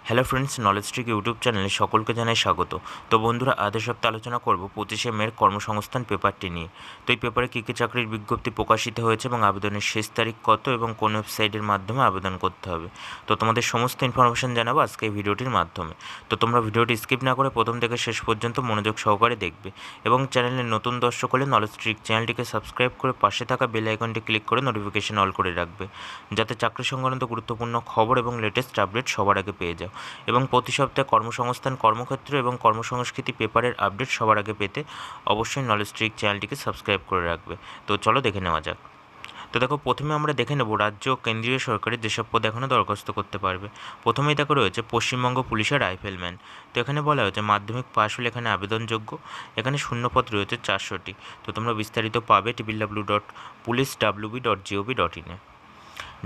Hello friends, knowledge trick YouTube চ্যানেলে সকলকে জানাই স্বাগত। তো বন্ধুরা, আজ সপ্তাহে আলোচনা করব 25শে মের কর্মসংস্থান পেপারটি নিয়ে। তো এই পেপারে কী কী চাকরির বিজ্ঞপ্তি প্রকাশিত হয়েছে এবং আবেদনের শেষ তারিখ কত এবং কোন ওয়েবসাইটের মাধ্যমে আবেদন করতে হবে, তো তোমাদের সমস্ত ইনফরমেশন জানাবো আজকে এই ভিডিওটির মাধ্যমে। তো তোমরা ভিডিওটি স্কিপ না করে প্রথম থেকে শেষ পর্যন্ত মনোযোগ সহকারে দেখবে এবং চ্যানেলের নতুন দর্শক হলে নলেজ ট্রিক চ্যানেলটিকে সাবস্ক্রাইব করে পাশে থাকা বেল আইকনটি ক্লিক করে নোটিফিকেশন অল করে রাখবে, যাতে চাকরি সংক্রান্ত গুরুত্বপূর্ণ খবর এবং লেটেস্ট আপডেট সবার আগে পেয়ে যাও। এবং প্রতি সপ্তাহে কর্মসংস্থান, কর্মক্ষেত্র এবং কর্মসংস্কৃতি পেপারের আপডেট সবার আগে পেতে অবশ্যই নলেজ ট্রিক চ্যানেলটিকে সাবস্ক্রাইব করে রাখবে। তো চলো দেখে নেওয়া যাক। তো দেখো, প্রথমে আমরা দেখে নেব রাজ্য ও কেন্দ্রীয় সরকারের যেসব পদে এখনও দরখাস্ত করতে পারবে। প্রথমেই দেখো রয়েছে পশ্চিমবঙ্গ পুলিশের রাইফেলম্যান। তো এখানে বলা হয়েছে মাধ্যমিক পাশ হলে এখানে আবেদনযোগ্য। এখানে শূন্যপদ রয়েছে 400টি। তো তোমরা বিস্তারিত পাবে www.pulicewb.gov.in এ।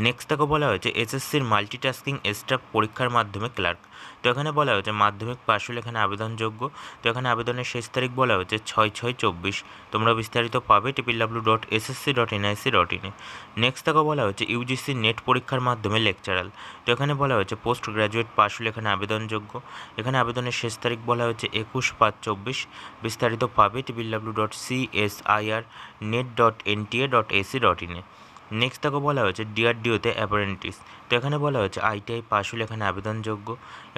নেক্সট তাকে বলা হয়েছে এসএসসির মাল্টিটাস্কিং স্টাফ পরীক্ষার মাধ্যমে ক্লার্ক। তো এখানে বলা হয়েছে মাধ্যমিক পাশ হলে এখানে আবেদনযোগ্য। তো এখানে আবেদনের শেষ তারিখ বলা হয়েছে 6/6/24। তোমরা বিস্তারিত পাবে www.ssc.nic.in এ। নেক্সট তাকে বলা হয়েছে ইউজিসি নেট পরীক্ষার মাধ্যমে লেকচারাল। তো এখানে বলা হয়েছে পোস্ট গ্র্যাজুয়েট পাশ হলে এখানে আবেদনযোগ্য। এখানে আবেদনের শেষ তারিখ বলা হয়েছে 21/5/24। বিস্তারিত পাবে www.csirnet.nta.ac.in এ। নেক্সট তাকে বলা হয়েছে ডিআরডিওতে অ্যাপারেন্টিস। তো এখানে বলা হয়েছে আইটিআই পাশ হলে এখানে আবেদনযোগ্য।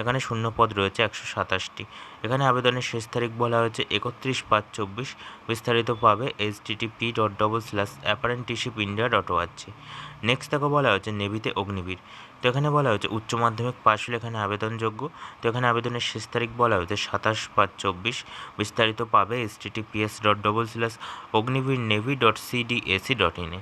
এখানে শূন্যপদ রয়েছে 127টি। এখানে আবেদনের শেষ তারিখ বলা হয়েছে 31/5/24। বিস্তারিত পাবে http://apprenticeshipindia.org। নেক্সট তাকে বলা হয়েছে নেভিতে অগ্নিবীর। তো এখানে বলা হয়েছে উচ্চ মাধ্যমিক পাশ হলে এখানে আবেদনযোগ্য। তো এখানে আবেদনের শেষ তারিখ বলা হয়েছে 27/5/24। বিস্তারিত পাবে https://অগ্নিবীরনেভি.cdac.in এ।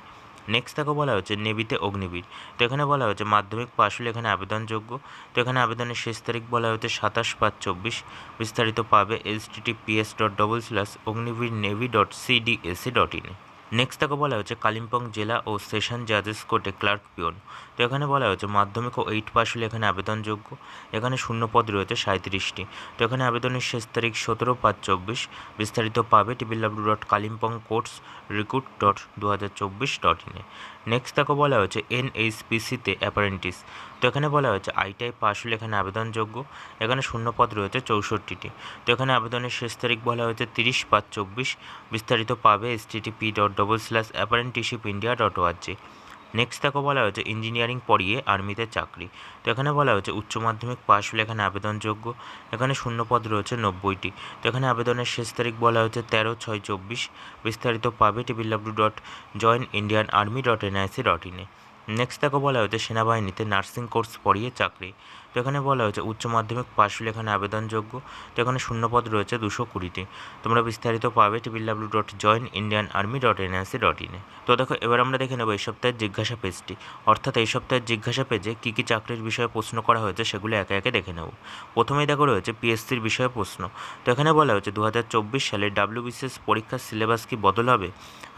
নেক্সট তাকে বলা হচ্ছে নেভিতে অগ্নিবীর। তো এখানে বলা হচ্ছে মাধ্যমিক পাশ হলে এখানে আবেদনযোগ্য। তো এখানে আবেদনের শেষ তারিখ বলা হচ্ছে 27/5/24। বিস্তারিত পাবে https://অগ্নিবীরনেভি.cdac.in এ। নেক্সট তাকে বলা হচ্ছে কালিম্পং জেলা ও সেশন জাজেস কোর্টে ক্লার্ক পিওন। তো এখানে বলা হচ্ছে মাধ্যমিক ও 8 পাশ হলে এখানে আবেদনযোগ্য। এখানে শূন্যপদ রয়েছে 37টি। তো এখানে আবেদনের শেষ তারিখ 17/5/24। বিস্তারিত পাবে www.kalimpongcourtsrecruit.2024.in এ। নেক্সট তাকে বলা হচ্ছে এনএইচপিসিতে অ্যাপারেন্টিস। তো এখানে বলা হচ্ছে আইটিআই পাশ হলে এখানে আবেদনযোগ্য। এখানে শূন্যপদ রয়েছে 64টি। তো এখানে আবেদনের শেষ তারিখ বলা হয়েছে 30/5/24। বিস্তারিত পাবে http://apprenticeshipindia.org। নেক্সট তাকে বলা হয়েছে ইঞ্জিনিয়ারিং পড়িয়ে আর্মিতে চাকরি। তো এখানে বলা হয়েছে উচ্চ মাধ্যমিক পাশ হলে এখানে আবেদনযোগ্য। এখানে শূন্যপদ রয়েছে 90টি। তো এখানে আবেদনের শেষ তারিখ বলা হয়েছে 13/6/24। বিস্তারিত পাবে www.joinindianarmy.nic.in এ। নেক্সট তাকে বলা হয়েছে সেনাবাহিনীতে নার্সিং কোর্স পড়িয়ে চাকরি। তো এখানে বলা হয়েছে উচ্চ মাধ্যমিক পাশ হলে এখানে আবেদনযোগ্য। তো এখানে শূন্যপদ রয়েছে 220টি। তোমরা বিস্তারিত পাবে www.joinindianarmy.nic.in এ। তো দেখো, এবার আমরা দেখে নেব এই সপ্তাহের জিজ্ঞাসা পেজটি। অর্থাৎ এই সপ্তাহের জিজ্ঞাসা পেজে কী কী চাকরির বিষয়ে প্রশ্ন করা হয়েছে সেগুলো একে একে দেখে নেব। প্রথমেই দেখো রয়েছে পিএসসির বিষয়ে প্রশ্ন। তো এখানে বলা হয়েছে 2024 সালে ডাব্লিউবিসিএস পরীক্ষার সিলেবাস কি বদল হবে?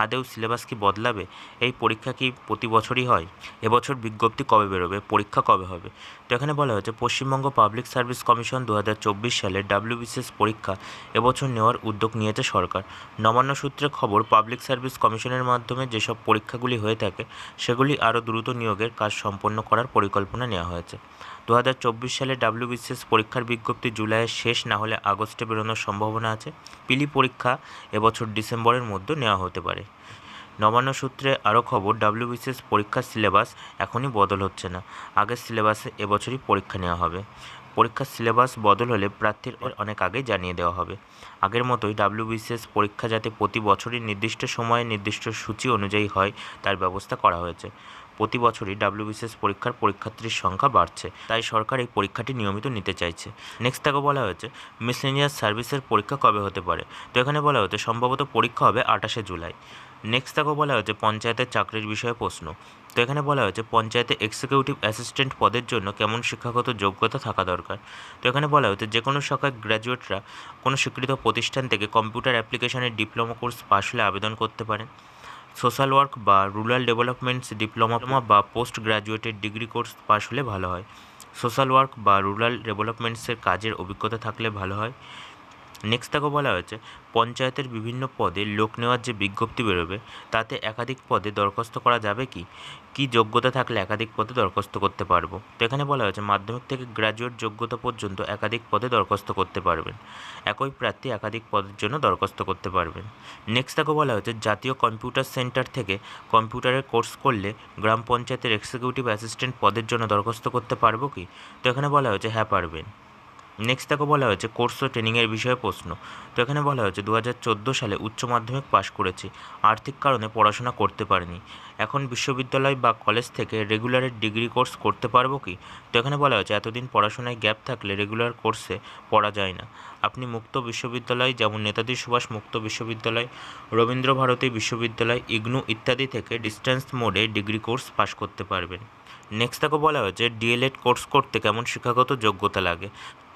আদৌ সিলেবাস কি বদলাবে? এই পরীক্ষা কি প্রতি বছরই হয়? এবছর বিজ্ঞপ্তি কবে বেরোবে? পরীক্ষা কবে হবে? তো এখানে বলা হয়েছে পশ্চিমবঙ্গ পাবলিক সার্ভিস কমিশন 2024 সালে ডাব্লিউবিসিএস পরীক্ষা এবছর নেওয়ার উদ্যোগ নিয়েছে সরকার। নবান্ন সূত্রে খবর, পাবলিক সার্ভিস কমিশনের মাধ্যমে যেসব পরীক্ষাগুলি হয়ে থাকে সেগুলি আরও দ্রুত নিয়োগের কাজ সম্পন্ন করার পরিকল্পনা নেওয়া হয়েছে। 2024 সালে ডাব্লিউবিসিএস পরীক্ষার বিজ্ঞপ্তি জুলাইয়ের শেষ না হলে আগস্টে বেরোনোর সম্ভাবনা আছে। পিলি পরীক্ষা এবছর ডিসেম্বরের মধ্যে নেওয়া হতে পারে। নবান্ন সূত্রে আরও খবর, ডাব্লিউবিসিএস পরীক্ষার সিলেবাস এখনই বদল হচ্ছে না। আগের সিলেবাসে এবছরই পরীক্ষা নেওয়া হবে। পরীক্ষার সিলেবাস বদল হলে প্রার্থীর অনেক আগেই জানিয়ে দেওয়া হবে। আগের মতোই ডাব্লিউবিসিএস পরীক্ষা যাতে প্রতি বছরই নির্দিষ্ট সময়ে নির্দিষ্ট সূচি অনুযায়ী হয় তার ব্যবস্থা করা হয়েছে। প্রতি বছরই ডাব্লিউবিসিএস পরীক্ষার পরীক্ষার্থীর সংখ্যা বাড়ছে, তাই সরকার এই পরীক্ষাটি নিয়মিত নিতে চাইছে। নেক্সট তাকে বলা হয়েছে মিসলেনিয়াস সার্ভিসের পরীক্ষা কবে হতে পারে? তো এখানে বলা হয়েছে সম্ভবত পরীক্ষা হবে 28শে জুলাই। নেক্সট তাকে বলা হয়েছে পঞ্চায়েতের চাকরির বিষয়ে প্রশ্ন। তো এখানে বলা হয়েছে পঞ্চায়েতে এক্সিকিউটিভ অ্যাসিস্ট্যান্ট পদের জন্য কেমন শিক্ষাগত যোগ্যতা থাকা দরকার? তো এখানে বলা হয়েছে যে কোনো শাখায় গ্র্যাজুয়েটরা কোনো স্বীকৃত প্রতিষ্ঠান থেকে কম্পিউটার অ্যাপ্লিকেশনের ডিপ্লোমা কোর্স পাশ হলে আবেদন করতে পারেন। সোশ্যাল ওয়ার্ক বা রুরাল ডেভেলপমেন্টস ডিপ্লোমা বা পোস্ট গ্র্যাজুয়েটেড ডিগ্রি কোর্স পাশ হলে ভালো হয়। সোশ্যাল ওয়ার্ক বা রুরাল ডেভেলপমেন্টসের কাজের অভিজ্ঞতা থাকলে ভালো হয়। নেক্সট তাকে বলা হয়েছে পঞ্চায়েতের বিভিন্ন পদে লোক নেওয়ার যে বিজ্ঞপ্তি বেরোবে তাতে একাধিক পদে দরখাস্ত করা যাবে কি কী যোগ্যতা থাকলে একাধিক পদে দরখাস্ত করতে পারবো। তো এখানে বলা হয়েছে মাধ্যমিক থেকে গ্র্যাজুয়েট যোগ্যতা পর্যন্ত একাধিক পদে দরখাস্ত করতে পারবেন। একই প্রার্থী একাধিক পদের জন্য দরখাস্ত করতে পারবেন। নেক্সট তাকে বলা হয়েছে জাতীয় কম্পিউটার সেন্টার থেকে কম্পিউটারের কোর্স করলে গ্রাম পঞ্চায়েতের এক্সিকিউটিভ অ্যাসিস্ট্যান্ট পদের জন্য দরখাস্ত করতে পারবো কি। তো এখানে বলা হয়েছে হ্যাঁ পারবেন। নেক্সট তাকে বলা হয়েছে কোর্স ও ট্রেনিংয়ের বিষয়ে প্রশ্ন। তো এখানে বলা হয়েছে 2014 সালে উচ্চ মাধ্যমিক পাশ করেছি, আর্থিক কারণে পড়াশোনা করতে পারিনি, এখন বিশ্ববিদ্যালয় বা কলেজ থেকে রেগুলারের ডিগ্রি কোর্স করতে পারবো কি। তো এখানে বলা হয়েছে এতদিন পড়াশোনায় গ্যাপ থাকলে রেগুলার কোর্সে পড়া যায় না। আপনি মুক্ত বিশ্ববিদ্যালয় যেমন নেতাজি সুভাষ মুক্ত বিশ্ববিদ্যালয়, রবীন্দ্রভারতী বিশ্ববিদ্যালয়, ইগনু ইত্যাদি থেকে ডিস্টেন্স মোডে ডিগ্রি কোর্স পাশ করতে পারবেন। নেক্সট তাকে বলা হয়েছে ডিএলএড কোর্স করতে কেমন শিক্ষাগত যোগ্যতা লাগে,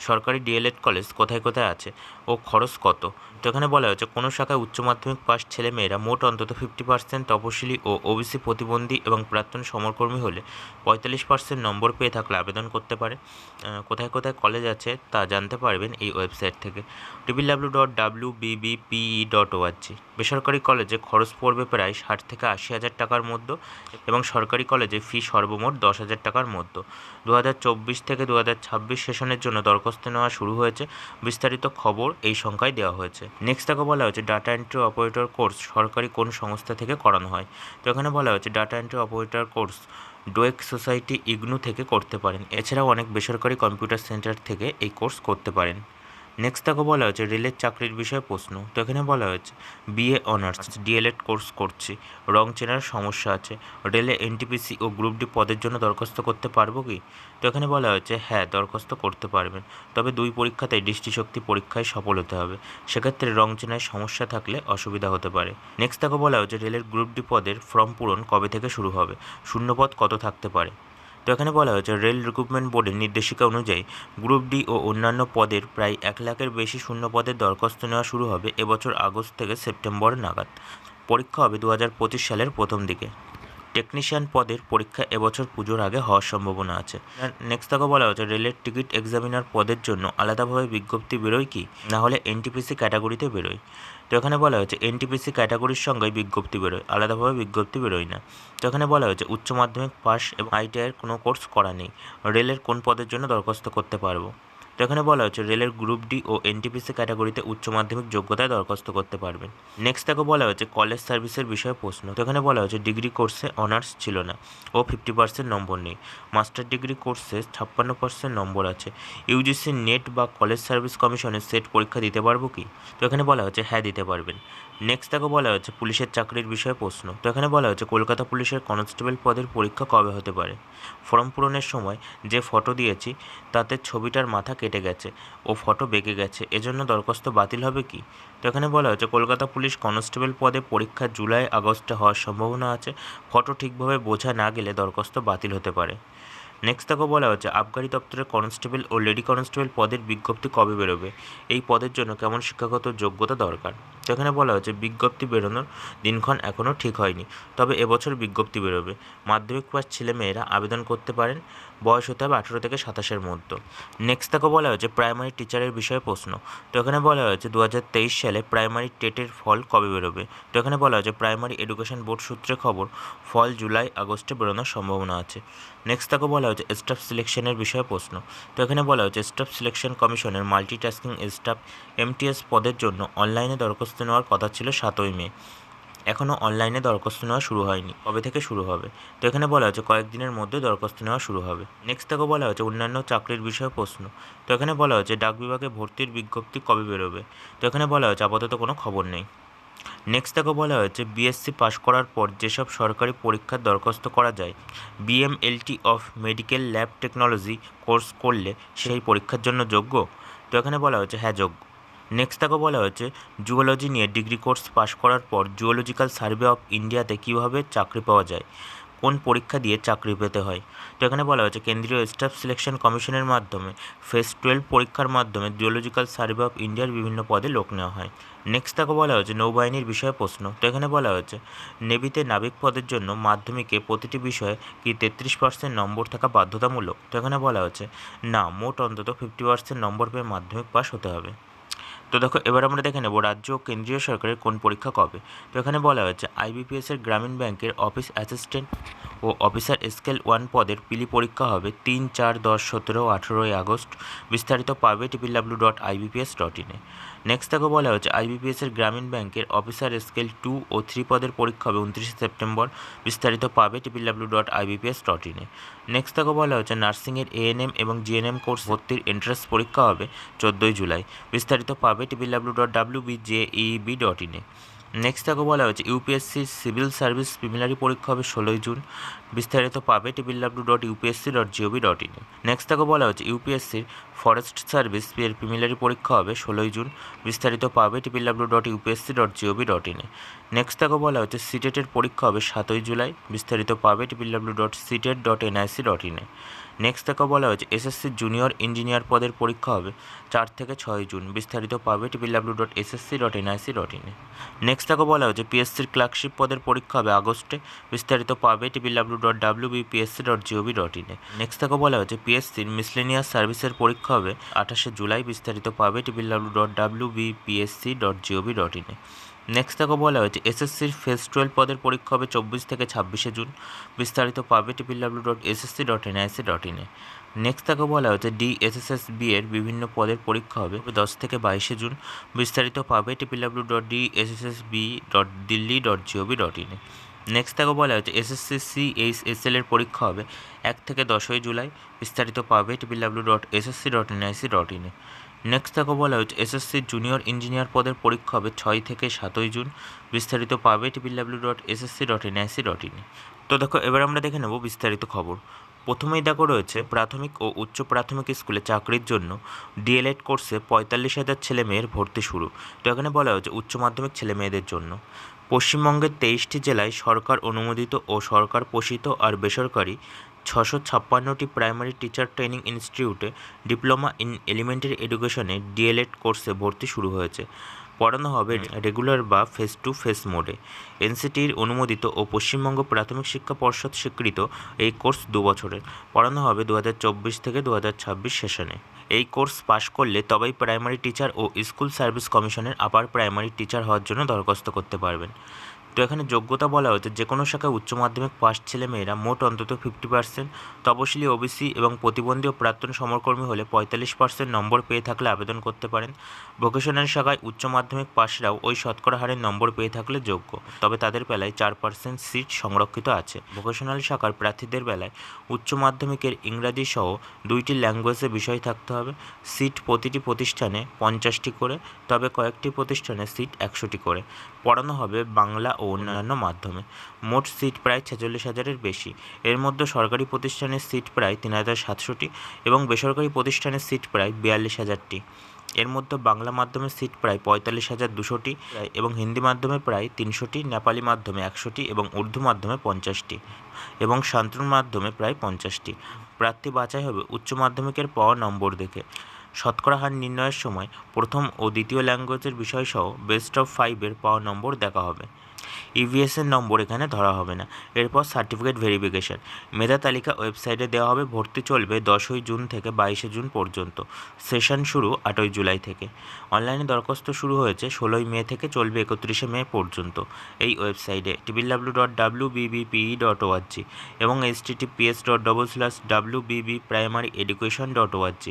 সরকারি ডিএলএড কলেজ কোথায় কোথায় আছে ও খরচ কত। তো এখানে বলা হয়েছে কোনো শাখায় উচ্চ মাধ্যমিক পাস ছেলেমেয়েরা মোট অন্তত 50% তপশিলি ও ওবিসি প্রতিবন্ধী এবং প্রাক্তন সমরকর্মী হলে 45% নম্বর পেয়ে থাকলে আবেদন করতে পারে। কোথায় কোথায় কলেজ আছে তা জানতে পারবেন এই ওয়েবসাইট থেকে www.wbbpe.org। বেসরকারি কলেজে খরচ পড়বে প্রায় 60 থেকে 80 হাজার টাকার মধ্যে এবং সরকারি কলেজে ফি সর্বমোট 10 হাজার টাকার মধ্যে। 2024 থেকে 2026 সেশনের জন্য দরখাস্ত নেওয়া শুরু হয়েছে। বিস্তারিত খবর এই সংখ্যায় দেওয়া হয়েছে। নেক্সট তাকে বলা হয়েছে ডাটা এন্ট্রি অপারেটর কোর্স সরকারি কোন সংস্থা থেকে করানো হয়। তো এখানে বলা হয়েছে data entry operator course ডোয়েক society IGNOU থেকে করতে পারেন। এছাড়াও অনেক বেসরকারি কম্পিউটার সেন্টার থেকে এই কোর্স করতে পারেন। নেক্সট তাকে বলা হয়েছে রেলের চাকরির বিষয়ে প্রশ্ন। তো এখানে বলা হয়েছে বিএ অনার্স ডিএলএড কোর্স করছি, রং চেনার সমস্যা আছে, রেলে এনটিপিসি ও গ্রুপ ডি পদের জন্য দরখাস্ত করতে পারবো কি। তো এখানে বলা হয়েছে হ্যাঁ দরখাস্ত করতে পারবেন, তবে 2 পরীক্ষাতেই দৃষ্টিশক্তি পরীক্ষায় সফল হতে হবে, সেক্ষেত্রে রং চেনায় সমস্যা থাকলে অসুবিধা হতে পারে। নেক্সট তাকে বলা হয়েছে রেলের গ্রুপ ডি পদের ফর্ম পূরণ কবে থেকে শুরু হবে, শূন্যপদ কত থাকতে পারে। তো এখানে বলা হয়েছে রেল রিক্রুটমেন্ট বোর্ডের নির্দেশিকা অনুযায়ী গ্রুপ ডি ও অন্যান্য পদের প্রায় 1 লাখের বেশি শূন্য পদের দরখাস্ত নেওয়া শুরু হবে এবছর আগস্ট থেকে সেপ্টেম্বর নাগাদ। পরীক্ষা হবে 2025 সালের প্রথম দিকে। টেকনিশিয়ান পদের পরীক্ষা এবছর পুজোর আগে হওয়ার সম্ভাবনা আছে। নেক্সট তাকে বলা হচ্ছে রেলের টিকিট এক্সামিনার পদের জন্য আলাদাভাবে বিজ্ঞপ্তি বেরোয় কি, না হলে এনটিপিসি ক্যাটাগরিতে বেরোয়। তো এখানে বলা হয়েছে এনটিপিসি ক্যাটাগরির সঙ্গে বিজ্ঞপ্তি বেরোয়, আলাদাভাবে বিজ্ঞপ্তি বেরোয় না। তো এখানে বলা হয়েছে উচ্চ মাধ্যমিক পাস এবং আইটিআইয়ের কোনো কোর্স করা নেই, রেলের কোন পদের জন্য দরখাস্ত করতে পারবো। তো এখানে বলা হচ্ছে রেলের গ্রুপ ডি ও এনটিপিসি ক্যাটাগরিতে উচ্চ মাধ্যমিক যোগ্যতায় দরখাস্ত করতে পারবেন। নেক্সট তাকে বলা হয়েছে কলেজ সার্ভিসের বিষয়ে প্রশ্ন। তো এখানে বলা হয়েছে ডিগ্রি কোর্সে অনার্স ছিল না ও 50% নম্বর নেই, মাস্টার ডিগ্রি কোর্সে 56% নম্বর আছে, ইউজিসি নেট বা কলেজ সার্ভিস কমিশনের সেট পরীক্ষা দিতে পারবো কি। তো এখানে বলা হচ্ছে হ্যাঁ দিতে পারবেন। নেক্সট তাকে বলা হচ্ছে পুলিশের চাকরির বিষয়ে প্রশ্ন। তো এখানে বলা হচ্ছে কলকাতা পুলিশের কনস্টেবল পদের পরীক্ষা কবে হতে পারে। ফর্ম পূরণের সময় যে ফটো দিয়েছি তাতে ছবিটার মাথা কেটে গেছে ও ফটো বেঁকে গেছে, এজন্য দরখাস্ত বাতিল হবে কি। তো এখানে বলা হচ্ছে কলকাতা পুলিশ কনস্টেবল পদে পরীক্ষা জুলাই আগস্টে হওয়ার সম্ভাবনা আছে, ফটো ঠিকভাবে বোঝা না গেলে দরখাস্ত বাতিল হতে পারে। নেক্সট তাকে বলা হচ্ছে আবগারি দপ্তরের কনস্টেবল ও লেডি কনস্টেবল পদের বিজ্ঞপ্তি কবে বেরোবে, এই পদের জন্য কেমন শিক্ষাগত যোগ্যতা দরকার। তো এখানে বলা হচ্ছে বিজ্ঞপ্তি বেরোনোর দিনক্ষণ এখনও ঠিক হয়নি, তবে এবছর বিজ্ঞপ্তি বেরোবে। মাধ্যমিক পাস ছেলেমেয়েরা আবেদন করতে পারেন, বয়স হতে হবে 18 থেকে 27-এর মধ্যে। নেক্সট তাকে বলা হয়েছে প্রাইমারি টিচারের বিষয়ে প্রশ্ন। তো এখানে বলা হয়েছে 2023 সালে প্রাইমারি টেটের ফল কবে বেরোবে। তো এখানে বলা হয়েছে প্রাইমারি এডুকেশন বোর্ড সূত্রে খবর ফল জুলাই আগস্টে বেরোনোর সম্ভাবনা আছে। নেক্সট তাকে বলা হচ্ছে স্টাফ সিলেকশনের বিষয়ে প্রশ্ন। তো এখানে বলা হচ্ছে স্টাফ সিলেকশন কমিশনের মাল্টিটাস্কিং স্টাফ এমটিএস পদের জন্য অনলাইনে দরখাস্ত নেওয়ার কথা ছিল 7ই মে, এখনও অনলাইনে দরখাস্ত নেওয়া শুরু হয়নি, কবে থেকে শুরু হবে। তো এখানে বলা হচ্ছে কয়েকদিনের মধ্যে দরখাস্ত নেওয়া শুরু হবে। নেক্সট থেকে বলা হচ্ছে অন্যান্য চাকরির বিষয়ে প্রশ্ন। তো এখানে বলা হচ্ছে ডাক বিভাগে ভর্তির বিজ্ঞপ্তি কবে বেরোবে। তো এখানে বলা হচ্ছে আপাতত কোনো খবর নেই। নেক্সট তাকে বলা হয়েছে বিএসসি পাশ করার পর যেসব সরকারি পরীক্ষার দরখাস্ত করা যায়, BMLT of medical lab technology course করলে সেই পরীক্ষার জন্য যোগ্য। তো এখানে বলা হচ্ছে হ্যাঁ যোগ্য। নেক্সট তাকে বলা হচ্ছে জুওলজি নিয়ে ডিগ্রি কোর্স পাশ করার পর জুওলজিক্যাল সার্ভে অফ ইন্ডিয়াতে কীভাবে চাকরি পাওয়া যায়, কোন পরীক্ষা দিয়ে চাকরি পেতে হয়। তো এখানে বলা হচ্ছে কেন্দ্রীয় স্টাফ সিলেকশন কমিশনের মাধ্যমে ফেজ 12 পরীক্ষার মাধ্যমে জিওলজিক্যাল সার্ভে অফ ইন্ডিয়ার বিভিন্ন পদে লোক নেওয়া হয়। নেক্সট তাকে বলা হচ্ছে নৌবাহিনীর বিষয়ে প্রশ্ন। তো এখানে বলা হচ্ছে নেভিতে নাবিক পদের জন্য মাধ্যমিকে প্রতিটি বিষয়ে কি 33% নম্বর থাকা বাধ্যতামূলক। তো এখানে বলা হচ্ছে না, মোট অন্তত 50% নম্বর পেয়ে মাধ্যমিক পাস হতে হবে। তো দেখো এবার আমরা দেখে নেব রাজ্য ও কেন্দ্রীয় সরকারের কোন পরীক্ষা কবে। তো এখানে বলা হয়েছে আইবিপিএসের গ্রামীণ ব্যাংকের অফিস অ্যাসিস্ট্যান্ট ও অফিসার স্কেল 1 পদের পিলি পরীক্ষা হবে 3, 4, 10, 17 ও 18 আগস্ট। বিস্তারিত পাবে www.ibps.in-এ। নেক্সট দেখো বলা হয়েছে আইবিপিএসের গ্রামীণ ব্যাংকের অফিসার স্কেল 2 ও 3 পদের পরীক্ষা হবে 29 সেপ্টেম্বর। বিস্তারিত পাবে www.ibps.in-এ। নেক্সট দেখো বলা হয়েছে নার্সিংয়ের এএনএম এবং জিএনএম কোর্স ভর্তির এন্ট্রান্স পরীক্ষা হবে 14 জুলাই। বিস্তারিত পাবে www.wbjeeb.in-এ। নেক্সট দেখো বলা হয়েছে ইউপিএসসির সিভিল সার্ভিস প্রিলিমিনারি পরীক্ষা হবে 16 জুন। বিস্তারিত পাবে www.upsc.gov.in-এ। নেক্সট দেখো বলা হচ্ছে ইউপিএসসির ফরেস্ট সার্ভিস এর প্রিলিমিনারি পরীক্ষা হবে 16 জুন। বিস্তারিত পাবে www.upsc.gov.in-এ। নেক্সট দেখো বলা হচ্ছে সিটেটের পরীক্ষা হবে 7 জুলাই। বিস্তারিত পাবে www.ctet.nic.in-এ। নেক্সট দেখো বলা হয়েছে এসএসসি জুনিয়র ইঞ্জিনিয়ার পদের পরীক্ষা হবে 4 থেকে 6 জুন। বিস্তারিত পাবে www.ssc.nic.in-এ। নেক্সট দেখো বলা হয়েছে পিএসসির ক্লার্কশিপ পদের পরীক্ষা হবে আগস্টে। বিস্তারিত পাবে www.wbpsc.gov.in-এ। নেক্সট দেখো বলা হয়েছে পিএসসির মিসলেনিয়াস সার্ভিসের পরীক্ষা হবে 28 জুলাই। বিস্তারিত পাবে www.wbpsc.gov.in-এ। নেক্সট দেখো বলা হয়েছে এসএসসির ফেজ 12 পদের পরীক্ষা হবে 24 থেকে 26 জুন। বিস্তারিত পাবে www.ssc.nic.in-এ। নেক্সট দেখো বলা হয়েছে ডিএসএসএসবি এর বিভিন্ন পদের পরীক্ষা হবে 10 থেকে 22 জুন। বিস্তারিত পাবে www.dssb.delhi.gov.in-এ। নেক্সট দেখো বলা হয়েছে এসএসসি সিএইচএসএল এর পরীক্ষা হবে 1 থেকে 10 জুলাই। বিস্তারিত পাবে www.ssc.nic.in-এ। নেক্সট দেখো বলা হয়েছে এসএসসি জুনিয়র ইঞ্জিনিয়ার পদের পরীক্ষা হবে 6 থেকে 7 জুন। বিস্তারিত পাবে www.ssc.nic.in-এ। তো দেখো এবার আমরা দেখে নেব বিস্তারিত খবর। প্রথমেই দেখো রয়েছে প্রাথমিক ও উচ্চ প্রাথমিক স্কুলে চাকরির জন্য ডিএলএড কোর্সে 45,000 ছেলে মেয়ের ভর্তি শুরু। তো এখানে বলা হয়েছে উচ্চ মাধ্যমিক ছেলে মেয়েদের জন্য পশ্চিমবঙ্গের 23টি জেলায় সরকার অনুমোদিত ও সরকার পোষিত আর বেসরকারি 656টি প্রাইমারি টিচার ট্রেনিং ইনস্টিটিউটে ডিপ্লোমা ইন এলিমেন্টারি এডুকেশনে ডিএলএড কোর্সে ভর্তি শুরু হয়েছে। পড়ানো হবে রেগুলার বা ফেস টু ফেস মোডে। এনসিটির অনুমোদিত ও পশ্চিমবঙ্গ প্রাথমিক শিক্ষা পর্ষদ স্বীকৃত এই কোর্স 2 বছরের। পড়ানো হবে 2024 থেকে 2026 সেশনে। এই কোর্স পাশ করলে তবেই প্রাইমারি টিচার ও স্কুল সার্ভিস কমিশনের আপার প্রাইমারি টিচার হওয়ার জন্য দরখাস্ত করতে পারবেন। তো এখানে যোগ্যতা বলা হয়েছে যে কোনো শাখায় উচ্চ মাধ্যমিক পাস ছেলেমেয়েরা মোট অন্তত 50%, তপশিলি ওবিসি এবং প্রতিবন্ধী ও প্রাক্তন সমরকর্মী হলে 45% নম্বর পেয়ে থাকলে আবেদন করতে পারেন। ভোকেশনাল শাখায় উচ্চ মাধ্যমিক পাসরাও ওই শতকরা হারের নম্বর পেয়ে থাকলে যোগ্য, তবে তাদের বেলায় 4% সিট সংরক্ষিত আছে। ভোকেশনাল শাখার প্রার্থীদের বেলায় উচ্চ মাধ্যমিকের ইংরাজি সহ 2টি ল্যাঙ্গুয়েজে বিষয় থাকতে হবে। সিট প্রতিটি প্রতিষ্ঠানে 50টি করে, তবে কয়েকটি প্রতিষ্ঠানে সিট 100টি করে। পড়ানো হবে বাংলা ও অন্যান্য মাধ্যমে। মোট সিট প্রায় 46,000-এর বেশি। এর মধ্যে সরকারি প্রতিষ্ঠানের সিট প্রায় 3,700টি এবং বেসরকারি প্রতিষ্ঠানের সিট প্রায় 42,000টি। এর মধ্যে বাংলা মাধ্যমের সিট প্রায় 45,200টি এবং হিন্দি মাধ্যমে প্রায় 300টি, নেপালি মাধ্যমে 100টি এবং উর্দু মাধ্যমে 50টি এবং শান্তনু মাধ্যমে প্রায় 50টি। প্রার্থী বাছাই হবে উচ্চ মাধ্যমিকের পাওয়া নম্বর দেখে। শতকরা হার নির্ণয়ের সময় প্রথম ও দ্বিতীয় ল্যাঙ্গুয়েজের বিষয়সহ বেস্ট অফ 5-এর পাওয়া নম্বর দেখা হবে। ইভিএসের নম্বর এখানে ধরা হবে না। এরপর সার্টিফিকেট ভেরিফিকেশান মেধা তালিকা ওয়েবসাইটে দেওয়া হবে। ভর্তি চলবে 10 জুন থেকে 22 জুন পর্যন্ত। সেশন শুরু 8 জুলাই থেকে। অনলাইনে দরখাস্ত শুরু হয়েছে 16 মে থেকে, চলবে 31 মে পর্যন্ত। এই ওয়েবসাইটে www.wbbpe.org এবং https://wbbprimaryeducation.org।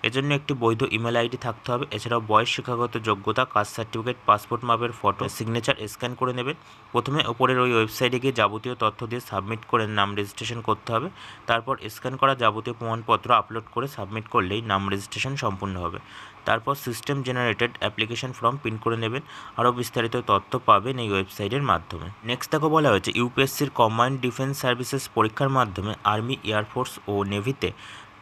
এজন্য একটি বৈধ ইমেল আইডি থাকতে হবে। এছাড়াও বয়স, শিক্ষাগত যোগ্যতা, কাস্ট সার্টিফিকেট, পাসপোর্ট মাপের ফটো, সিগনেচার স্ক্যান করে নেবেন। প্রথমে ওপরের ওই ওয়েবসাইটে গিয়ে যাবতীয় তথ্য দিয়ে সাবমিট করে নাম রেজিস্ট্রেশন করতে হবে। তারপর স্ক্যান করা যাবতীয় প্রমাণপত্র আপলোড করে সাবমিট করলেই নাম রেজিস্ট্রেশন সম্পূর্ণ হবে। তারপর system generated application form print করে নেবেন। আরও বিস্তারিত তথ্য পাবেন এই ওয়েবসাইটের মাধ্যমে। নেক্সট দেখো বলা হয়েছে ইউপিএসসির কম্বাইন্ড ডিফেন্স সার্ভিসেস পরীক্ষার মাধ্যমে আর্মি, এয়ারফোর্স ও নেভিতে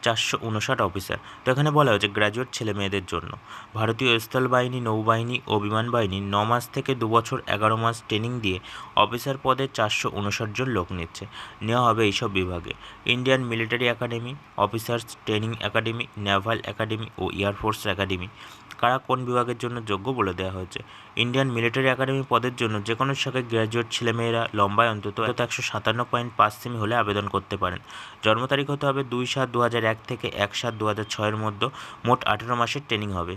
459 অফিসার। তো এখানে বলা হয়েছে গ্র্যাজুয়েট ছেলে মেয়েদের জন্য ভারতীয় স্থলবাহিনী, নৌবাহিনী ও বিমান বাহিনী 9 মাস থেকে 2 বছর 11 মাস ট্রেনিং দিয়ে অফিসার পদে 459 জন লোক নিচ্ছে। নেওয়া হবে এইসব বিভাগে: Indian military academy, officers training academy, naval academy ও এয়ারফোর্স একাডেমি। কারা কোন বিভাগের জন্য যোগ্য বলে দেওয়া হয়েছে। ইন্ডিয়ান মিলিটারি একাডেমি পদের জন্য যে কোনো শাখায় গ্র্যাজুয়েট ছেলেমেয়েরা লম্বায় অন্তত 157.5 সেমি হলে আবেদন করতে পারেন। জন্ম তারিখ হতে হবে 2/7/2001 থেকে 1/7/2006 মধ্যে। মোট 18 মাসের ট্রেনিং হবে।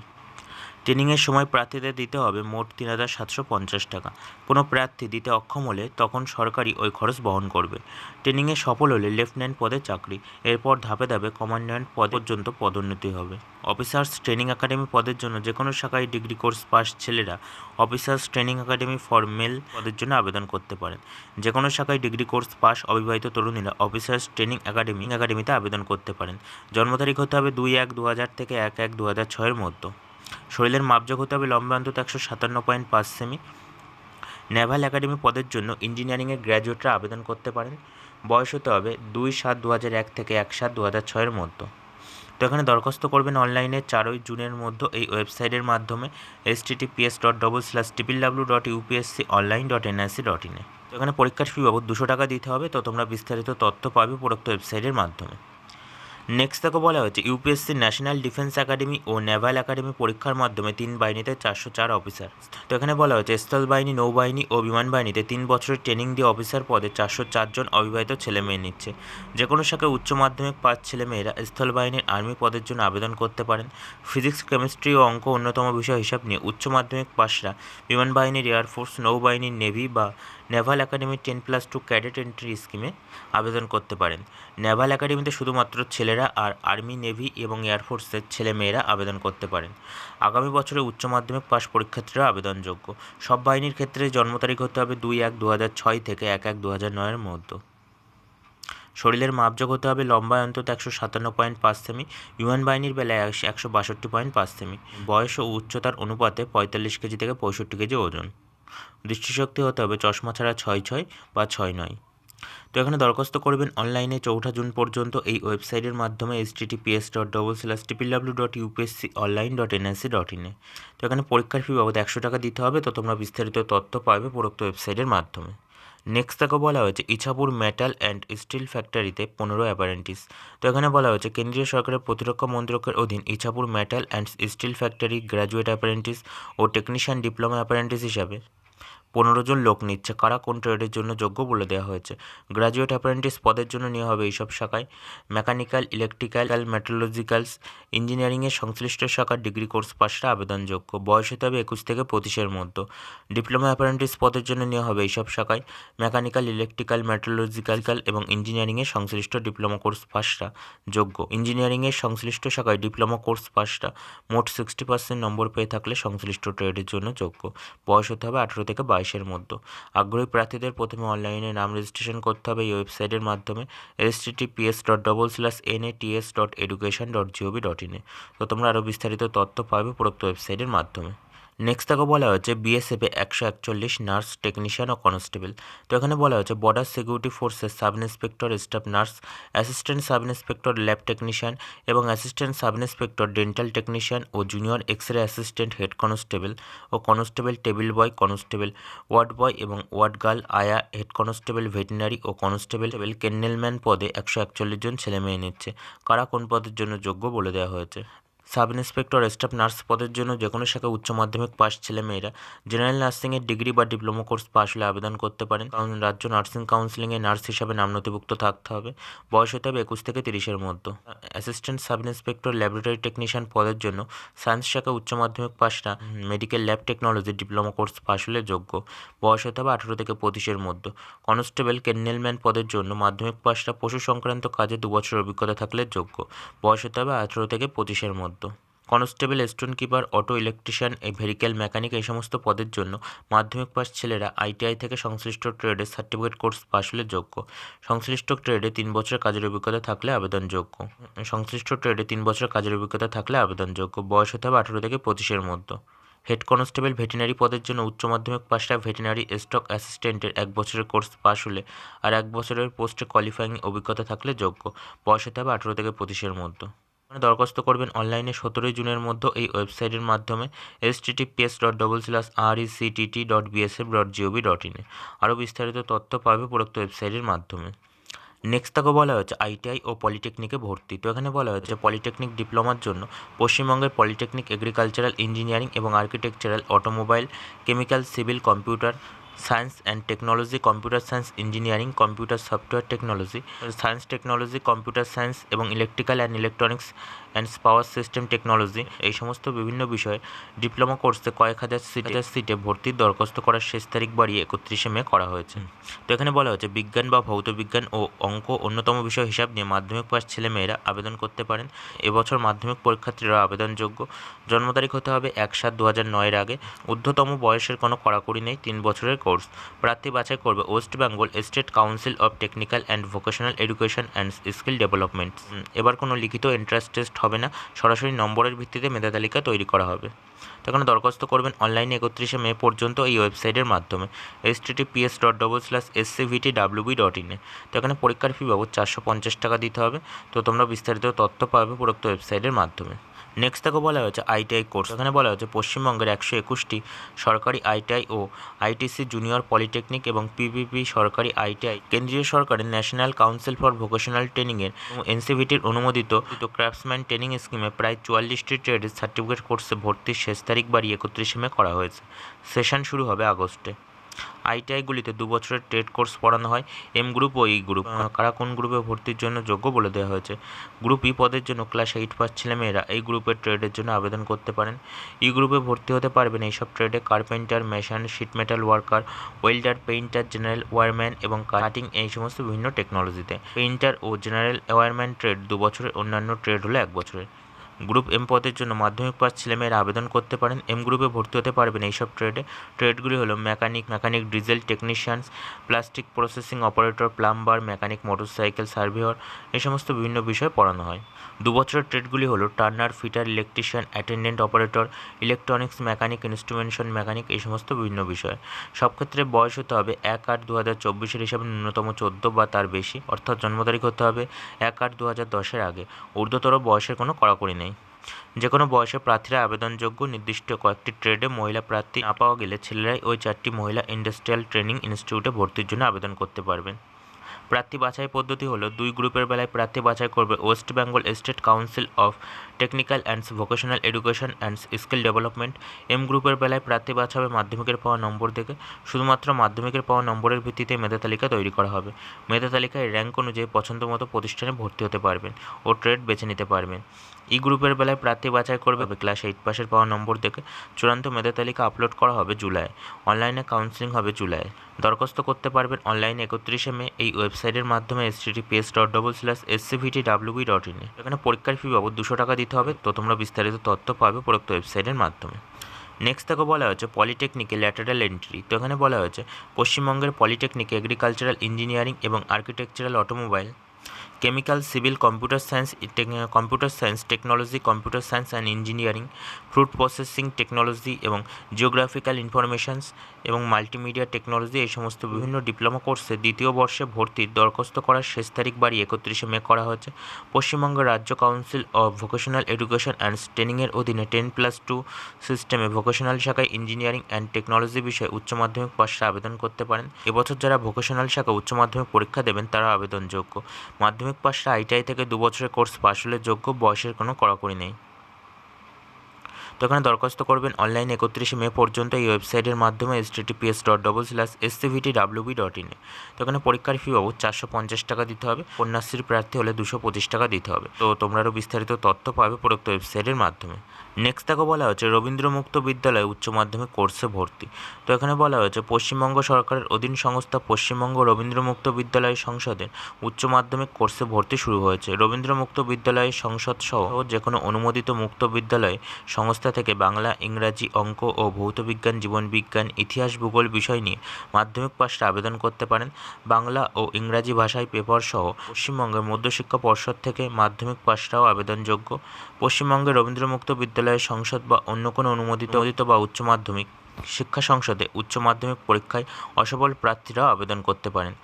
ট্রেনিংয়ের সময় প্রার্থীদের দিতে হবে মোট 3,750 টাকা। কোনো প্রার্থী দিতে অক্ষম হলে তখন সরকারি ওই খরচ বহন করবে। ট্রেনিংয়ে সফল হলে লেফটেন্যান্ট পদে চাকরি, এরপর ধাপে ধাপে কমান্ড্যান্ট পদ পর্যন্ত পদোন্নতি হবে। অফিসার্স ট্রেনিং একাডেমি পদের জন্য যে কোনো শাখায় ডিগ্রি কোর্স পাস ছেলেরা officers training academy for mail পদের জন্য আবেদন করতে পারেন। যে কোনো শাখায় ডিগ্রি কোর্স পাস অবিবাহিত তরুণীরা অফিসার্স ট্রেনিং একাডেমিতে আবেদন করতে পারেন। জন্ম তারিখ হতে হবে 2/1/2000 থেকে 1/1/2006 মধ্যে। শরীরের মাপযোগ হতে হবে লম্বা অন্তত 157.5 সেমি। নেভাল একাডেমি পদের জন্য ইঞ্জিনিয়ারিংয়ের গ্র্যাজুয়েটরা আবেদন করতে পারেন। বয়স হতে হবে 2/7/2001 থেকে 1/7/2006 মধ্যে। তো এখানে দরখাস্ত করবেন অনলাইনে 4 জুনের মধ্যে এই ওয়েবসাইটের মাধ্যমে https://www.upsconline.nic.in। তো এখানে পরীক্ষার ফি বাবদ 200 টাকা দিতে হবে। তো তোমরা বিস্তারিত তথ্য পাবে উপরোক্ত ওয়েবসাইটের মাধ্যমে। নেক্সট তাকে বলা হচ্ছে ইউপিএসসি ন্যাশনাল ডিফেন্স একাডেমি ও নেভাল একাডেমি পরীক্ষার মাধ্যমে 3 বাহিনীতে 404 অফিসার। তো এখানে বলা হচ্ছে স্থল বাহিনী, নৌবাহিনী ও বিমান বাহিনীতে 3 বছরের ট্রেনিং দিয়ে অফিসার পদে 404 জন অবিবাহিত ছেলেমেয়ে নিচ্ছে। যে কোনো শাখায় উচ্চ মাধ্যমিক পাস ছেলেমেয়েরা স্থল বাহিনীর আর্মি পদের জন্য আবেদন করতে পারেন। ফিজিক্স, কেমিস্ট্রি ও অঙ্ক অন্যতম বিষয় হিসাব নিয়ে উচ্চ মাধ্যমিক পাসরা বিমান বাহিনীর, এয়ারফোর্স, নৌবাহিনীর, নেভি বা নেভাল একাডেমির 10+2 ক্যাডেট এন্ট্রি স্কিমে আবেদন করতে পারেন। নেভাল একাডেমিতে শুধুমাত্র ছেলেরা আর আর্মি, নেভি এবং এয়ারফোর্সের ছেলেমেয়েরা আবেদন করতে পারেন। আগামী বছরে উচ্চ মাধ্যমিক পাস পরীক্ষার্থীরা আবেদনযোগ্য। সব বাহিনীর ক্ষেত্রে জন্ম তারিখ হতে হবে 2/1/2006 থেকে 1/1/2009 মধ্যে। শরীরের মাপযোগ হতে হবে লম্বায় অন্তত 157.5 সেমি। বিমান বাহিনীর বেলায় 162.5 সেমি। বয়স ও উচ্চতার অনুপাতে 45 কেজি থেকে 65 কেজি ওজন। দৃষ্টিশক্তি হতে হবে চশমা ছাড়া 6/6 বা 6/9। তো এখানে দরখাস্ত করবেন অনলাইনে 4 জুন পর্যন্ত এই ওয়েবসাইটের মাধ্যমে https://www.upsconline.nic.in। তো এখানে পরীক্ষার ফি বাবদ 100 টাকা দিতে হবে। তো তোমরা বিস্তারিত তথ্য পাবে উপরোক্ত ওয়েবসাইটের মাধ্যমে। নেক্সট তাকে বলা হয়েছে ইছাপুর মেটাল অ্যান্ড স্টিল ফ্যাক্টরিতে 15 অ্যাপারেন্টিস। তো এখানে বলা হয়েছে কেন্দ্রীয় সরকারের প্রতিরক্ষা মন্ত্রকের অধীন Ichhapur metal and steel factory graduate apprentice ও টেকনিশিয়ান ডিপ্লোমা অ্যাপারেন্টিস হিসাবে 15 জন লোক নিচ্ছে। কারা কোন ট্রেডের জন্য যোগ্য বলে দেওয়া হয়েছে। গ্র্যাজুয়েট অ্যাপ্রেন্টিস পদের জন্য নেওয়া হবে এইসব শাখায় মেকানিক্যাল, ইলেকট্রিক্যাল, মেট্রোলজিক্যালস, ইঞ্জিনিয়ারিংয়ের সংশ্লিষ্ট শাখার ডিগ্রি কোর্স পাসরা আবেদনযোগ্য। বয়স হতে হবে 21 থেকে 25-এর মধ্যে। ডিপ্লোমা অ্যাপ্রেন্টিস পদের জন্য নেওয়া হবে এইসব শাখায় মেকানিক্যাল, ইলেকট্রিক্যাল, মেট্রোলজিক্যাল এবং ইঞ্জিনিয়ারিংয়ের সংশ্লিষ্ট ডিপ্লোমা কোর্স পাসরা যোগ্য। ইঞ্জিনিয়ারিংয়ের সংশ্লিষ্ট শাখায় ডিপ্লোমা কোর্স পাসরা মোট 60% নম্বর পেয়ে থাকলে সংশ্লিষ্ট ট্রেডের জন্য যোগ্য। বয়স হতে হবে 18 থেকে 22-এর মধ্যে। আগ্রহী প্রার্থীদের প্রথমে অনলাইনে নাম রেজিস্ট্রেশন করতে হবে এই ওয়েবসাইটের মাধ্যমে https://nats.education.gov.in। তো তোমরা আরও বিস্তারিত তথ্য পাবে উপরোক্ত ওয়েবসাইটের মাধ্যমে। নেক্সট তাকে বলা হচ্ছে বিএসএফে 141 নার্স, টেকনিশিয়ান ও কনস্টেবল। তো এখানে বলা হচ্ছে বর্ডার সিকিউরিটি ফোর্সের sub inspector, staff nurse, assistant sub inspector, lab technician এবং assistant sub inspector dental technician ও junior x ray assistant head constable ও constable table boy, constable ward boy এবং ওয়ার্ড গার্ল, আয়া, হেড কনস্টেবল ভেটেরিনারি ও constable kennelman পদে 141 জন ছেলেমেয়ে নিচ্ছে। কারা কোন পদের জন্য যোগ্য বলে দেওয়া হয়েছে। সাব ইন্সপেক্টর স্টাফ নার্স পদের জন্য যে কোনো শাখায় উচ্চ মাধ্যমিক পাস ছেলেমেয়েরা জেনারেল নার্সিংয়ের ডিগ্রি বা ডিপ্লোমা কোর্স পাস হলে আবেদন করতে পারেন। কারণ রাজ্য নার্সিং কাউন্সিলিংয়ে নার্স হিসাবে নাম নথিভুক্ত থাকতে হবে। বয়স হতে হবে 21 থেকে 30-এর মধ্যে। Assistant sub inspector laboratory technician পদের জন্য সায়েন্স শাখায় উচ্চ মাধ্যমিক পাসরা medical lab technology diploma course pass হলে যোগ্য। বয়স হতে হবে 18 থেকে 25-এর মধ্যে। কনস্টেবল কেন্নেলম্যান পদের জন্য মাধ্যমিক পাসরা পশু সংক্রান্ত কাজে 2 বছরের অভিজ্ঞতা থাকলে যোগ্য। বয়স হতে হবে 18 থেকে 25-এর মধ্যে। Constable, stone keeper, auto electrician, vehicle mechanic এই সমস্ত পদের জন্য মাধ্যমিক পাস ছেলেরা আইটিআই থেকে সংশ্লিষ্ট ট্রেডে সার্টিফিকেট কোর্স পাস হলে যোগ্য। সংশ্লিষ্ট ট্রেডে 3 বছরের কাজের অভিজ্ঞতা থাকলে আবেদনযোগ্য। বয়স হতে হবে 18 থেকে 25-এর মধ্যে। হেড কনস্টেবল ভেটেরিনারি পদের জন্য উচ্চ মাধ্যমিক পাসরা ভেটেরিনারি স্টক অ্যাসিস্ট্যান্টের 1 বছরের কোর্স পাস হলে আর 1 বছরের পোস্টে কোয়ালিফাইং অভিজ্ঞতা থাকলে যোগ্য। বয়স হতে হবে 18 থেকে 25-এর মধ্যে। দরখাস্ত করবেন অনলাইনে 17 জুনের মধ্যে এই ওয়েবসাইটের মাধ্যমে https://rectt.bsf.gov.in। আরও বিস্তারিত তথ্য পাবে উপরোক্ত ওয়েবসাইটের মাধ্যমে। নেক্সট তাকে বলা হয়েছে আইটিআই ও পলিটেকনিকে ভর্তি। তো এখানে বলা হয়েছে পলিটেকনিক ডিপ্লোমার জন্য পশ্চিমবঙ্গের পলিটেকনিক, এগ্রিকালচারাল, ইঞ্জিনিয়ারিং এবং architectural, automobile, chemical, civil, computer science and technology, computer science, engineering, computer software technology, science technology, computer science এবং electrical and electronics and power system technology এই সমস্ত বিভিন্ন বিষয়ে ডিপ্লোমা কোর্সে কয়েক হাজার সিটে ভর্তির দরখাস্ত করার শেষ তারিখ বাড়িয়ে 31শে মে করা হয়েছে। তো এখানে বলা হচ্ছে বিজ্ঞান বা ভৌত বিজ্ঞান ও অঙ্ক অন্যতম বিষয় হিসাব নিয়ে মাধ্যমিক পাস ছেলেমেয়েরা আবেদন করতে পারেন। এবছর মাধ্যমিক পরীক্ষার্থীরা আবেদনযোগ্য। জন্ম তারিখ হতে হবে 1/7/2009 আগে। ঊর্ধ্বতম বয়সের কোনো কড়াকড়ি নেই। 3 বছরের কোর্স। প্রার্থী বাছাই করবে West Bengal state council of technical and vocational education and skill development. এবার কোনো লিখিত এন্ট্রান্স টেস্ট হবে না, সরাসরি নম্বরের ভিত্তিতে মেধা তালিকা তৈরি করা হবে। তো এখানে দরখাস্ত করবেন অনলাইনে 31শে মে পর্যন্ত এই ওয়েবসাইটের মাধ্যমে https://scvtwb.in এ। তো এখানে পরীক্ষার ফি বাবদ 450 টাকা দিতে হবে। তো তোমরা বিস্তারিত তথ্য পাবে উপরোক্ত ওয়েবসাইটের মাধ্যমে। নেক্সট তাকে বলা হয়েছে আইটিআই কোর্স। এখানে বলা হয়েছে পশ্চিমবঙ্গের 121টি সরকারি আইটিআই ও আইটিসি জুনিয়র পলিটেকনিক এবং পিপিপি সরকারি আইটিআই কেন্দ্রীয় সরকারের ন্যাশনাল কাউন্সিল ফর ভোকেশনাল ট্রেনিংয়ের এনসিভিটির অনুমোদিত ক্রাফটসম্যান ট্রেনিং স্কিমে প্রায় 44টি ট্রেডের সার্টিফিকেট কোর্সে ভর্তির শেষ তারিখ বাড়িয়ে 31শে মে করা হয়েছে। সেশন শুরু হবে আগস্টে। আইটিআইগুলিতে 2 বছরের ট্রেড কোর্স পড়ানো হয়। এম গ্রুপ ও ই গ্রুপ কারা কোন গ্রুপে ভর্তির জন্য যোগ্য বলে দেওয়া হয়েছে। গ্রুপ ই পদের জন্য ক্লাস 8 পাস ছেলেমেয়েরা এই গ্রুপের ট্রেডের জন্য আবেদন করতে পারেন। ই গ্রুপে ভর্তি হতে পারবেন এইসব ট্রেডে carpenter, mason, sheet metal worker, welder, painter, general wireman এবং কাটিং এই সমস্ত বিভিন্ন টেকনোলজিতে। পেইন্টার ও জেনারেল ওয়্যারম্যান ট্রেড 2 বছরের, অন্যান্য ট্রেড হলো 1 বছরের। গ্রুপ এম পদের জন্য মাধ্যমিক পাস ছেলেমেয়েরা আবেদন করতে পারেন। এম গ্রুপে ভর্তি হতে পারবেন এইসব ট্রেডগুলি হলো mechanic, diesel technicians, plastic processing operator, plumber, mechanic, motorcycle surveyor এই সমস্ত বিভিন্ন বিষয় পড়ানো হয়। 2 বছরের ট্রেডগুলি হলো turner, fitter, electrician, attendant operator, electronics mechanic, instrumentation mechanic এই সমস্ত বিভিন্ন বিষয়। সব ক্ষেত্রে বয়স হতে হবে 1/8/2024 হিসাবে ন্যূনতম 14 বা তার বেশি, অর্থাৎ জন্ম তারিখ হতে হবে 1/8/2010 আগে। ঊর্ধ্বতর বয়সের কোনো কড়াকড়ি নেই। যে কোনো বয়সের প্রার্থীরা আবেদনযোগ্য। নির্দিষ্ট কয়েকটি ট্রেডে মহিলা প্রার্থী না পাওয়া গেলে ছেলেরাই ওই 4টি মহিলা ইন্ডাস্ট্রিয়াল ট্রেনিং ইনস্টিটিউটে ভর্তির জন্য আবেদন করতে পারবেন। প্রার্থী বাছাই পদ্ধতি হলো 2 গ্রুপের বেলায় প্রার্থী বাছাই করবে West Bengal state council of technical and vocational education and skill development. M গ্রুপের বেলায় প্রার্থী বাছা হবে মাধ্যমিকের পাওয়া নম্বর থেকে। শুধুমাত্র মাধ্যমিকের পাওয়া নম্বরের ভিত্তিতে মেধা তালিকা তৈরি করা হবে। মেধা তালিকায় র্যাঙ্ক অনুযায়ী পছন্দ মতো প্রতিষ্ঠানে ভর্তি হতে পারবেন ও ট্রেড বেছে নিতে পারবেন। ই গ্রুপের বেলায় প্রার্থী বাছাই করবে ক্লাস 8 পাসের পাওয়া নম্বর থেকে। চূড়ান্ত মেধা তালিকা আপলোড করা হবে জুলাই। অনলাইনে কাউন্সেলিং হবে জুলাই। দরখাস্ত করতে পারবেন অনলাইনে 31শে মে এই ওয়েবসাইটের মাধ্যমে https://scvtwb.in এ। এখানে পরীক্ষার ফি বাবদ 200 টাকা দিতে হবে। তো তোমরা বিস্তারিত তথ্য পাবে উপরোক্ত ওয়েবসাইটের মাধ্যমে। নেক্সট তাকে বলা হয়েছে পলিটেকনিকে ল্যাটারাল এন্ট্রি। তো এখানে বলা হয়েছে পশ্চিমবঙ্গের পলিটেকনিকে এগ্রিকালচারাল ইঞ্জিনিয়ারিং এবং architectural, automobile, chemical, civil, computer science technology, computer science and engineering, food processing technology এবং জিওগ্রাফিক্যাল ইনফরমেশনস এবং মাল্টিমিডিয়া টেকনোলজি এই সমস্ত বিভিন্ন ডিপ্লোমা কোর্সে দ্বিতীয় বর্ষে ভর্তির দরখাস্ত করার শেষ তারিখ বাড়িয়ে 31শে মে করা হয়েছে। পশ্চিমবঙ্গ রাজ্য council of vocational education and ট্রেনিংয়ের অধীনে 10+2 সিস্টেমে ভোকেশনাল শাখায় ইঞ্জিনিয়ারিং অ্যান্ড টেকনোলজি বিষয়ে উচ্চ মাধ্যমিক পাশে আবেদন করতে পারেন। এবছর যারা ভোকেশনাল শাখা উচ্চ মাধ্যমিক পরীক্ষা দেবেন তারা আবেদনযোগ্য। মাধ্যমিক পাশে আইটিআই থেকে 2 বছরের কোর্স পাশ হলে যোগ্য, বয়সের কোনো কড়াকড়ি নেই। তো এখানে দরখাস্ত করবেন অনলাইনে 31শে মে পর্যন্ত এই ওয়েবসাইটের মাধ্যমে https://scvtwb.in এ। তো এখানে পরীক্ষার ফি বাবদ 450 টাকা দিতে হবে। কন্যাশ্রী প্রার্থী হলে 225 টাকা দিতে হবে। তো তোমরা আরও বিস্তারিত তথ্য পাবে উপরোক্ত ওয়েবসাইটের মাধ্যমে। নেক্সট তাকে বলা হয়েছে রবীন্দ্র মুক্ত বিদ্যালয়ে উচ্চ মাধ্যমিক কোর্সে ভর্তি। তো এখানে বলা হয়েছে পশ্চিমবঙ্গ সরকারের অধীন সংস্থা পশ্চিমবঙ্গ রবীন্দ্র মুক্ত বিদ্যালয় সংসদের উচ্চ মাধ্যমিক কোর্সে ভর্তি শুরু হয়েছে। রবীন্দ্র মুক্ত বিদ্যালয় সংসদ সহ যে কোনো অনুমোদিত মুক্ত বিদ্যালয় সংস্থা থেকে বাংলা, ইংরাজি, অঙ্ক ও ভৌতবিজ্ঞান, জীবনবিজ্ঞান, ইতিহাস, ভূগোল বিষয় নিয়ে মাধ্যমিক পাশে আবেদন করতে পারেন। বাংলা ও ইংরাজি ভাষায় পেপার সহ পশ্চিমবঙ্গের মধ্যশিক্ষা পর্ষদ থেকে মাধ্যমিক পাশটাও আবেদনযোগ্য। পশ্চিমবঙ্গের রবীন্দ্রমুক্ত বিদ্যালয় সংসদ বা অন্য কোনো অনুমোদিত বা উচ্চ মাধ্যমিক শিক্ষা সংসদে উচ্চ মাধ্যমিক পরীক্ষায় অসফল প্রার্থীরাও আবেদন করতে পারেন।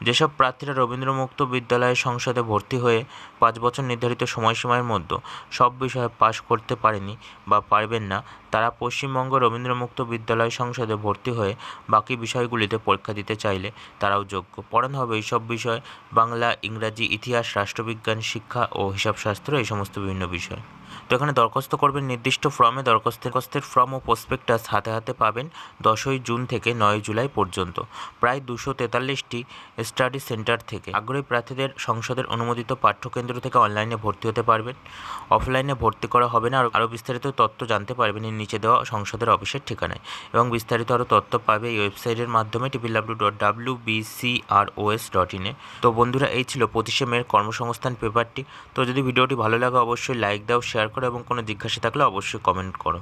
যেসব প্রার্থীরা রবীন্দ্রমুক্ত বিদ্যালয় সংসদে ভর্তি হয়ে 5 বছর নির্ধারিত সময়সীমার মধ্যে সব বিষয়ে পাশ করতে পারেনি বা পারবেন না, তারা পশ্চিমবঙ্গ রবীন্দ্রমুক্ত বিদ্যালয় সংসদে ভর্তি হয়ে বাকি বিষয়গুলিতে পরীক্ষা দিতে চাইলে তারাও যোগ্য। পড়ানো হবে এইসব বিষয় বাংলা, ইংরাজি, ইতিহাস, রাষ্ট্রবিজ্ঞান, শিক্ষা ও হিসাবশাস্ত্র এই সমস্ত বিভিন্ন বিষয়। তো এখানে দরখাস্ত করবেন নির্দিষ্ট ফর্মে। দরখাস্তের ফর্ম ও প্রসপেক্টাস হাতে হাতে পাবেন 10ই জুন থেকে 9ই জুলাই পর্যন্ত প্রায় 243টি স্টাডি সেন্টার থেকে। আগ্রহী প্রার্থীদের সংসদের অনুমোদিত পাঠ্যকেন্দ্র থেকে অনলাইনে ভর্তি হতে পারবেন। অফলাইনে ভর্তি করা হবে না। আরও বিস্তারিত তথ্য জানতে পারবেন এই নিচে দেওয়া সংসদের অফিসের ঠিকানায়, এবং বিস্তারিত আরও তথ্য পাবে এই ওয়েবসাইটের মাধ্যমে www.wbcros.in এ। তো বন্ধুরা, এই ছিল 25শে মের কর্মসংস্থান পেপারটি। তো যদি ভিডিওটি ভালো লাগে অবশ্যই লাইক দাও, শেয়ার করো এবং কোনো জিজ্ঞাসা থাকলে অবশ্যই কমেন্ট করো।